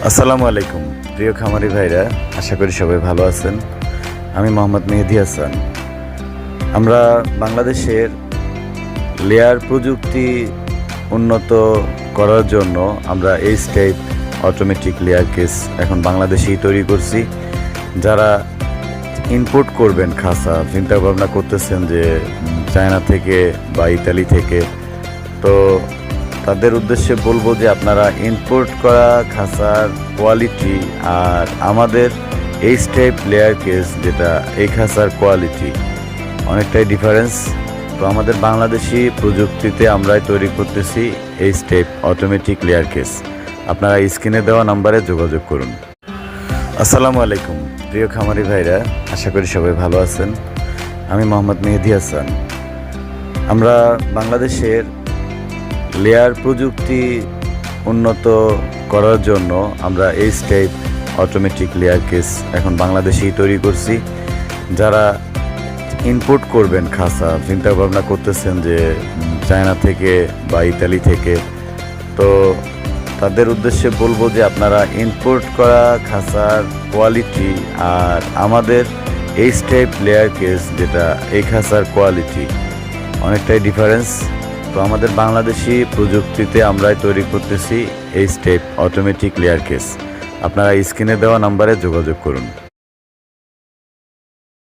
আসসালামু আলাইকুম প্রিয় খামারি ভাইরা, আশা করি সবাই ভালো আছেন। আমি মোহাম্মদ মেহেদি হাসান। আমরা বাংলাদেশের লেয়ার প্রযুক্তি উন্নত করার জন্য আমরা H type automatic layer case এখন বাংলাদেশেই তৈরি করছি। যারা ইম্পোর্ট করবেন খাসা চিন্তা ভাবনা করতেছেন যে চায়না থেকে বা ইতালি থেকে, তো তাদের উদ্দেশ্যে বলবো যে আপনারা ইম্পোর্ট করা খাসার কোয়ালিটি আর আমাদের এইচ টাইপ লেয়ার কেস যেটা এই খাসার কোয়ালিটি অনেকটাই ডিফারেন্স। তো আমাদের বাংলাদেশি প্রযুক্তিতে আমরাই তৈরি করতেছি H type automatic layer case. আপনারা স্ক্রিনে দেওয়া নাম্বারে যোগাযোগ করুন। আসসালামু আলাইকুম প্রিয় খামারি ভাইরা, আশা করি সবাই ভালো আছেন। আমি মোহাম্মদ মেহেদি হাসান। আমরা বাংলাদেশের লেয়ার প্রযুক্তি উন্নত করার জন্য আমরা H type automatic layer case এখন বাংলাদেশেই তৈরি করছি। যারা ইম্পোর্ট করবেন খাসা চিন্তা ভাবনা করতেছেন যে চায়না থেকে বা ইতালি থেকে, তো তাদের উদ্দেশ্যে বলবো যে আপনারা ইম্পোর্ট করা খাসার কোয়ালিটি আর আমাদের এইচ টাইপ লেয়ার কেস যেটা এই খাসার কোয়ালিটি অনেকটাই ডিফারেন্স। তো আমাদের বাংলাদেশি প্রযুক্তিতে আমরাই তৈরি করতেছি H type automatic layer case. আপনারা স্ক্রিনে দেওয়া নাম্বারে যোগাযোগ করুন।